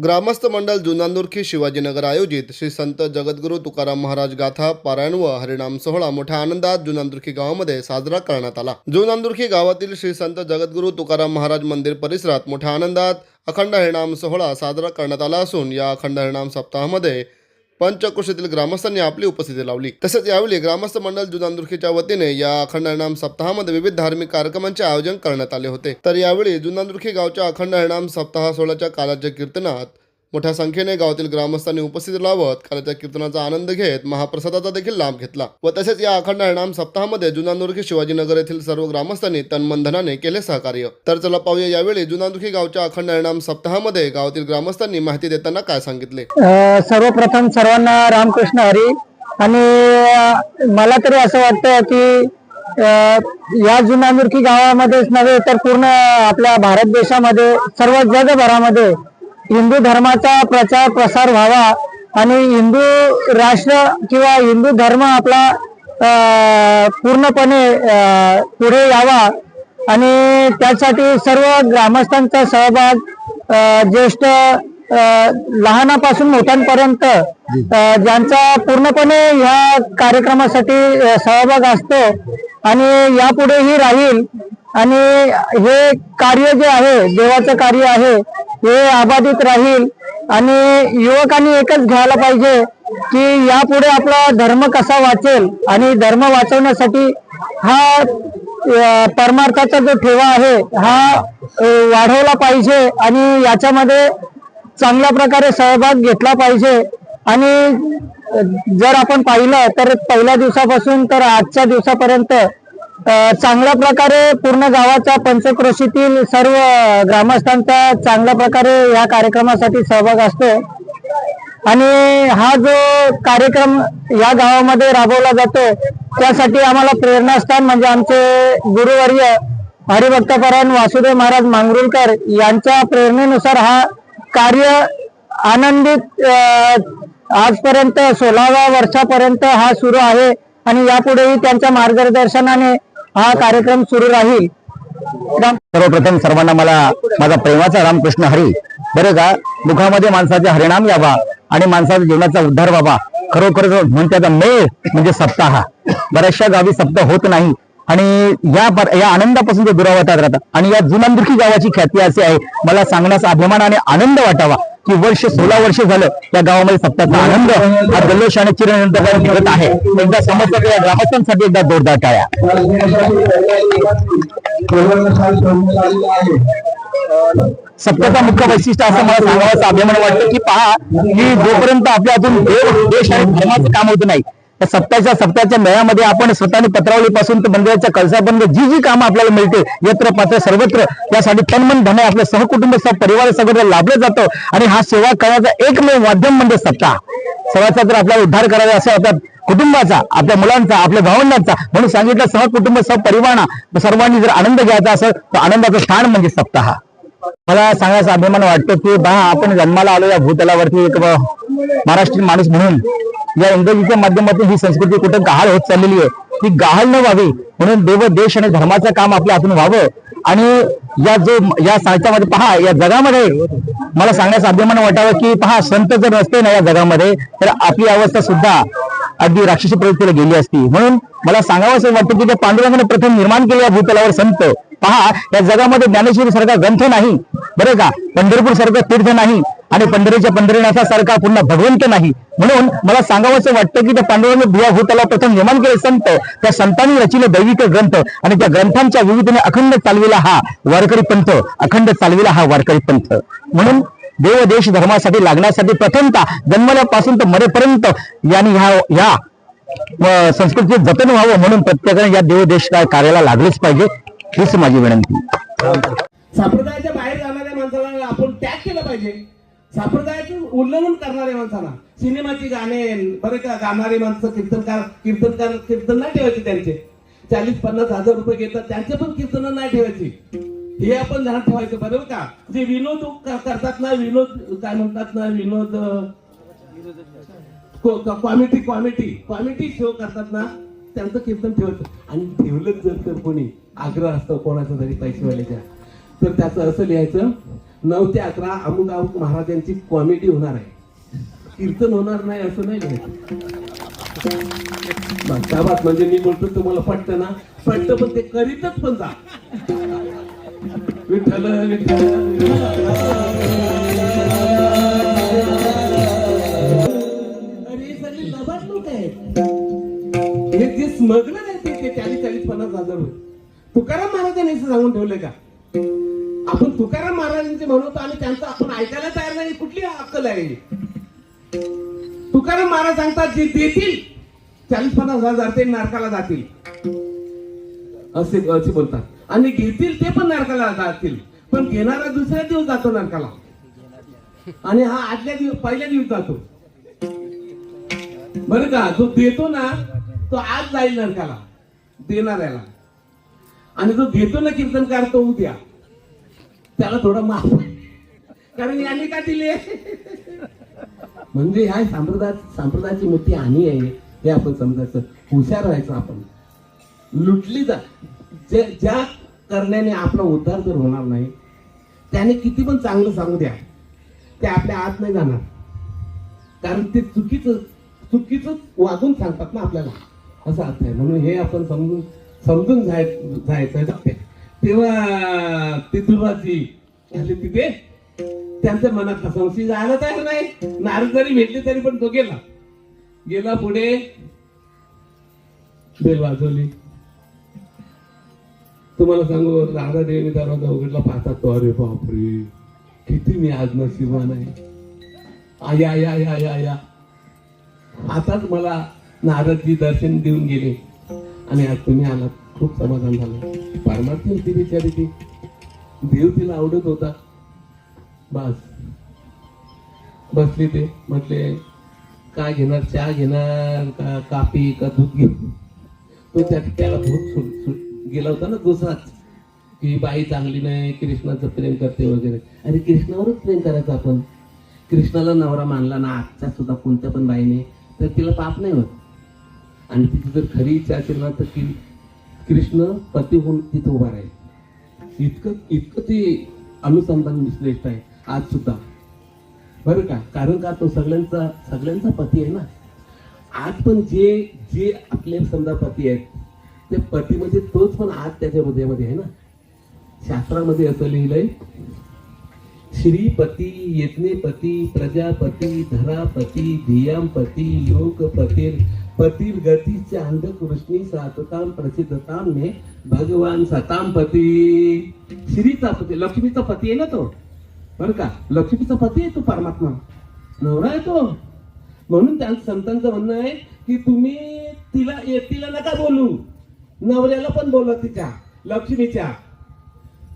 ग्रामस्थ मंडळ जुनांदुर्खी शिवाजीनगर आयोजित श्री संत जगद्गुरू तुकाराम महाराज गाथा पारायण व हरिनाम सोहळा मोठ्या आनंदात जुनांदुर्खी गावामध्ये साजरा करण्यात आला। जुनांदुर्खी गावातील श्री संत जगद्गुरू तुकाराम महाराज मंदिर परिसरात मोठ्या आनंदात अखंड हरिनाम सोहळा साजरा करण्यात आला असून या अखंड हरिनाम सप्ताहामध्ये पंचक्रोशीतील ग्रामस्थांनी आपली उपस्थिती लावली। तसेच यावेळी ग्रामस्थ मंडळ जुनांदुर्खीच्या वतीने या अखंड हरिनाम सप्ताहामध्ये विविध धार्मिक कार्यक्रमांचे आयोजन करण्यात आले होते। तर यावेळी जुनांदुर्खी गावच्या अखंड हरिनाम सप्ताह सोहळ्याच्या कालाच्या कीर्तनात मोठ्या संख्येने गावातील ग्रामस्थांनी उपस्थिती लावत कालाच्या कीर्तनाचा आनंद घेत महाप्रसादाचा देखील लाभ घेतला व तसेच या अखंड हरिनाम सप्ताहामध्ये जुनांदुर्खी शिवाजीनगर येथील सर्व ग्रामस्थांनी तनमनधनाने केले सहकार्य। तर चला पाहूया यावेळी जुनांदुर्खी गावच्या अखंड हरिनाम सप्ताहामध्ये गावातील ग्रामस्थांनी माहिती देताना काय सांगितले। सर्वप्रथम सर्वांना रामकृष्ण हरी। आणि मला तरी असं वाटतं की या जुनांदुर्खी गावामध्येच नव्हे तर पूर्ण आपल्या भारत देशामध्ये सर्व जगभरामध्ये हिंदू धर्माचा प्रचार प्रसार व्हावा आणि हिंदू राष्ट्र किंवा हिंदू धर्म आपला पूर्णपणे पुढे यावा आणि त्यासाठी सर्व ग्रामस्थांचा सहभाग ज्येष्ठ लहानापासून मोठ्यांपर्यंत ज्यांचा पूर्णपणे या कार्यक्रमासाठी सहभाग असतो आणि यापुढेही राहील आणि हे कार्य जे आहे देवाचं कार्य आहे हे अबाधित राहील। आणि युवकांनी एकच घ्यायला पाहिजे की यापुढे आपला धर्म कसा वाचेल आणि धर्म वाचवण्यासाठी हा परमार्थाचा जो ठेवा आहे हा वाढवला पाहिजे आणि याच्यामध्ये चांगल्या प्रकारे सहभाग घेतला पाहिजे। आणि जर आपण पाहिलं तर पहिल्या दिवसापासून तर आजच्या दिवसापर्यंत चांगल्या प्रकारे पूर्ण गावाचा पंचक्रोशीतील सर्व ग्रामस्थांचा चांगल्या प्रकारे या कार्यक्रमासाठी सहभाग असतो आणि हा जो कार्यक्रम या गावामध्ये राबवला जातो त्यासाठी आम्हाला प्रेरणास्थान म्हणजे आमचे गुरुवर्य हरिभक्तपरायण वासुदेव महाराज मांगरुळकर यांच्या प्रेरणेनुसार हा कार्य आनंदित आजपर्यंत 16व्या वर्षापर्यंत हा सुरू आहे आणि यापुढेही त्यांच्या मार्गदर्शनाने हा कार्यक्रम सुरू राहील। सर्वप्रथम सर्वांना मला माझा प्रेमाचा रामकृष्ण हरी। बरं का, मुखामध्ये माणसाचे हरिनाम यावा आणि माणसाच्या जीवनाचा उद्धार व्हावा। खरोखर म्हणत्याचा मेळ म्हणजे सप्ताह। बऱ्याचशा गावी सप्ताह होत नाही आणि या आनंदापासून ते दुरावतात राहतात आणि या जुनांदुर्खी गावाची ख्याती अशी आहे, मला सांगण्याचा अभिमान आणि आनंद वाटावा की 16 वर्ष झालं या गावामध्ये सप्ताहाचा आनंद हा जल्लोष आणि चिरंतन निघत आहे। एकदा समजतं या ग्रामस्थांसाठी एकदा जोरदार टाळ्या। सप्ताहाचा मुख्य वैशिष्ट्य असं मला सांगायचं अभिमान वाटतं की पहा की जोपर्यंत आपल्या अजून देश आणि धर्माचं काम होत नाही त्या सप्ताहाच्या मेळ्यामध्ये आपण स्वतःने पत्रावलीपासून तर मंदिराच्या कळसापर्यंत जी कामं आपल्याला मिळते यत्र पात्र सर्वत्र त्यासाठी तनमन धन आपल्या सहकुटुंब परिवार सगळं लाभलं जातं आणि हा सेवा करण्याचा एकमेव माध्यम म्हणजे सप्ताह। सर्वांचा जर आपल्याला उद्धार करायचा असेल आपल्या कुटुंबाचा आपल्या मुलांचा आपल्या भावंडांचा म्हणून सांगितलं सहकुटुंब सहपरिवार सर्वांनी जर आनंद घ्यायचा असेल तर आनंदाचं स्थान म्हणजे सप्ताह। मला सांगायचा अभिमान वाटतो की आपण जन्माला आलो या भूतलावरती एक महाराष्ट्रीयन माणूस म्हणून या इंग्रजीच्या माध्यमातून ही संस्कृती कुठं गहाळ होत चाललेली आहे, ती गहाळ न व्हावी म्हणून देव देश आणि धर्माचं काम आपल्या हातून व्हावं। आणि या साहित्यामध्ये पहा या जगामध्ये मला सांगण्याचा अभिमान वाटावं की पहा संत जर नसते ना या जगामध्ये तर आपली अवस्था सुद्धा अगदी राक्षसी प्रवृत्तीला गेली असती। म्हणून मला सांगावंसं वाटतं की त्या पांडुरंगाने प्रथम निर्माण केले या भूतलावर संत। पहा या जगामध्ये ज्ञानेश्वरी सारखा ग्रंथ नाही, बरं का, पंढरपूर सारखं तीर्थ नाही आणि पंढरीच्या पंढरीनाथासारखा पुन्हा भगवंत नाही। म्हणून मला सांगावंसं वाटतं की त्या पांडुरंगाने या भूतलावर प्रथम निर्माण केले संत, त्या संतांनी रचिले दैविक ग्रंथ आणि त्या ग्रंथांच्या विविधतेने अखंड चालविला हा वारकरी पंथ, अखंड चालविला हा वारकरी पंथ। म्हणून देव देश धर्मासाठी लागण्यासाठी प्रथमतः जन्मल्यापासून तर मरेपर्यंत यांनी ह्या संस्कृतीचे जतन व्हावं म्हणून प्रत्येकाने या देव देश कार्याला लागलेच पाहिजे हीच माझी विनंती। संप्रदायाच्या बाहेर जाणाऱ्या माणसाला आपण टॅग केलं पाहिजे। संप्रदायाचं उल्लंघन करणाऱ्या माणसाला सिनेमाची गाणे बरं का गाणारे माणसं कीर्तन नाही ठेवायचे, त्यांचे 40-50 हजार रुपये घेतात त्यांचे पण कीर्तन नाही ठेवायची, हे आपण ध्यान ठेवायचं बरोबर का। जे विनोद करतात ना, विनोद काय म्हणतात ना, विनोद कॉमेडी शो करतात ना त्यांचं कीर्तन ठेवायचं आणि ठेवलं जर तर कोणी आग्रह असतो कोणाचा तरी पैसेवाल्याच्या तर त्याचं असं लिहायचं 9 ते 11 अमुक अमुक महाराजांची कॉमेडी होणार आहे, कीर्तन होणार नाही असं नाही लिहायचं. बस, त्या बात म्हणजे मी बोलतो तुम्हाला पटतं ना, पटतं, पण ते करीतच पण जा. विठ्ठल विठ्ठल अरे सगळे लबाड लोक आहेत. हे जे स्मगलर आहेत ते 40-50 हजार होते. तुकाराम महाराजांनी असं सांगून ठेवलंय का? आपण तुकाराम महाराजांचे म्हणतो आणि त्यांचं आपण ऐकायला तयार नाही, कुठली अक्कल आहे? तुकाराम महाराज सांगतात जे देतील 40-50 हजार ते नरकाला जातील असे बोलतात, आणि घेतील ते पण नरकाला जातील, पण घेणारा दुसऱ्या दिवस जातो नरकाला आणि हा आदल्या दिवस पहिल्या दिवस जातो. बरं का? जो देतो ना तो आज जाईल नरकाला देणाऱ्याला, आणि जो घेतो ना कीर्तनकार तो उद्या. त्याला थोडं माफ, कारण याने का दिले. म्हणजे ह्या संप्रदायाची मोठी हानी आहे हे आपण समजायचं. हुशार व्हायचं आपण. लुटली ज्या करण्याने आपला उद्धार जर होणार नाही, त्याने किती पण चांगलं सांगू द्या, ते आपल्या आत नाही जाणार, कारण ते चुकीचं वागून सांगतात ना आपल्याला, असं अर्थ आहे. म्हणून हे आपण समजून जायचं. तेव्हा ते दुर्वाची आले तिथे, त्यांच्या मनातला संशय जायला तयार नाही. नारद जरी भेटले तरी पण तो गेला पुढे, बेल वाजवली. तुम्हाला सांगू, राधा देवीने दरवाजा उघडला, पाहतात तो, अरे बापरे किती मी आज नशिबान आहे. आया या या या या आताच मला नारदजी दर्शन देऊन गेले आणि आज तुम्ही आलात, खूप समाधान झालं. परमार्थी होती बिचारी ती, देव तिला आवडत होता. बस बसली. ते म्हटले काय घेणार, चहा घेणार का कापी का दूध घेऊ? तो त्याला भूत गेला होता ना दुसराच, की बाई चांगली नाही, कृष्णाचं प्रेम करते वगैरे. अरे कृष्णावरच प्रेम करायचं आपण. कृष्णाला नवरा मानला ना आजच्या सुद्धा कोणत्या पण बाईने, तर तिला पाप नाही होत. आणि तिची जर खरी इच्छा असेल ना, तर ती कृष्ण पती होऊन तिथे उभा राहील. इतकं ते अनुसंधान विश्लेषण आहे आज सुद्धा, बरं का? कारण का तो सगळ्यांचा पती आहे ना. आज पण जे आपले समजा पती आहेत, ते पती म्हणजे तोच पण आज त्याच्या हृदयामध्ये आहे ना. शास्त्रामध्ये असं लिहिलंय, श्रीपती, यज्ञपती, प्रजापती, धरापती, धियांपती, योगपती, पतीर गतीच्या अंधकृष्णी सातताम प्रसिद्धताम ने भगवान सताम पती. श्रीचा पती, लक्ष्मीचा पती आहे ना तो, बरं का? लक्ष्मीचा पती आहे तो, परमात्मा नवरा आहे तो. म्हणून त्या संतांचं म्हणणं आहे की तुम्ही तिला नका बोलू, नवऱ्याला पण बोला, तिच्या लक्ष्मीच्या.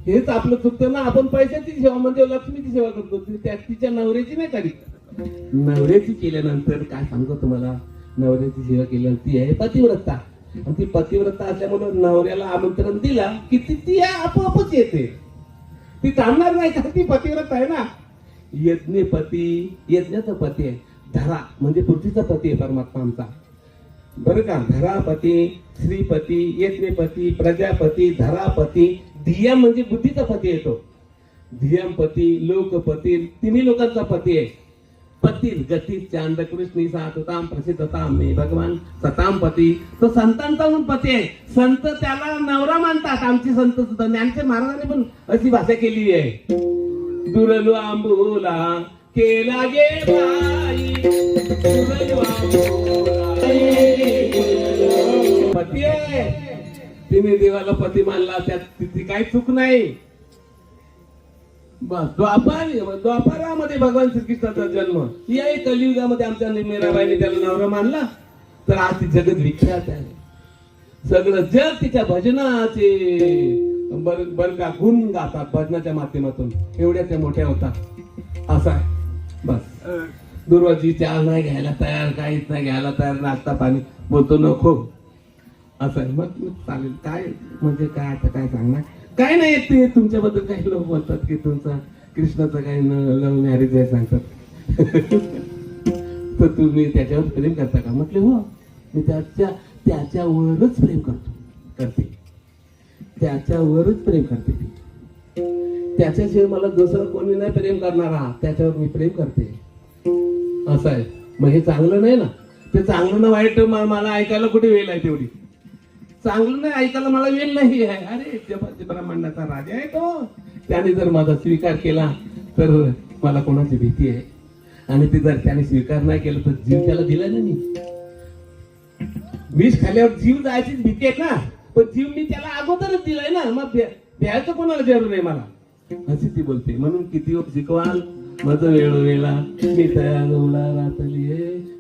हेच आपलं चुकतं ना. आपण पैशाची सेवा म्हणजे लक्ष्मीची सेवा करतो, तिच्या नवऱ्याची नाही करीत. नवऱ्याची केल्यानंतर काय सांगतो तुम्हाला, नवऱ्याची सेवा केल्यानंतर ती आहे पतिव्रता. आणि ती पतिव्रता असल्यामुळे नवऱ्याला आमंत्रण दिला की ती आपोआपच येते, ती थांबणार नाही, का ती पतिव्रता आहे ना. यज्ञपती, यज्ञाचा पती आहे. धरा म्हणजे पृथ्वीचा पती आहे परमात्मा आमचा, बरं का? धरापती, श्रीपती, यज्ञपती, प्रजापती, धरापती. धिया म्हणजे बुद्धीचा पती आहे तो. धियांपती, लोकपती, तिन्ही लोकांचा पती आहे. पतील गती चांदकृष्णी सातताम प्रसिद्धताम मे भगवान सताम पती. तो संतांचा पण पती आहे. संत त्याला नवरा मानतात. आमचे संत सुद्धा, ज्ञानदेव महाराजांनी पण अशी भाषा केली आहे. दुरलू आंबोला केला गे बाई, दुरलू आंबोला पती आहे. तिने देवाला पती मानला, त्यात तिची काही चूक नाही. बस द्वापारामध्ये भगवान श्रीकृष्णाचा जन्म, या कलियुगामध्ये आमच्या मीराबाईने त्याला नवरा मानला, तर आज ती जगत विख्यात आहे. सगळं जग तिच्या भजनाचे बरं का गुण गातात, भजनाच्या माध्यमातून. एवढ्या त्या मोठ्या होतात, असं आहे. बस दुर्वाजी चहा नाही घ्यायला तयार, काहीच नाही घ्यायला तयार, नाश्ता पाणी बोलतो नको, असं आहे. मग चालेल, काय म्हणजे काय आता काय सांगणार, काय नाही. ते तुमच्याबद्दल काही लोक बोलतात की तुमचा कृष्णाचं काही लव्ह मॅरेज आहे सांगतात. तर तुम्ही त्याच्यावर प्रेम करता का? म्हटले हो, मी त्याच्यावरच प्रेम करते, त्याच्यावरच प्रेम करते. त्याच्याशिवाय मला दुसरं कोणी नाही प्रेम करणारा, त्याच्यावर मी प्रेम करते. असं आहे. मग हे चांगलं नाही ना. ते चांगलं ना वाईट मला ऐकायला कुठे वेळ आहे तेवढी. चांगलं नाही ऐकायला मला वेळ नाही आहे. अरे ब्रह्मांडाचा राजा आहे तो. त्याने जर माझा स्वीकार केला तर मला कोणाची भीती आहे. आणि ते जर त्याने स्वीकार नाही केला तर जीव त्याला दिला ना मी. विष खाल्यावर जीव जायचीच भीती आहे ना. पण जीव मी त्याला अगोदरच दिलाय ना. मग द्यायचं कोणाला जरूर आहे मला. अशी ती बोलते. म्हणून किती शिकवाल माझं वेळ वेळा मी तयार रातली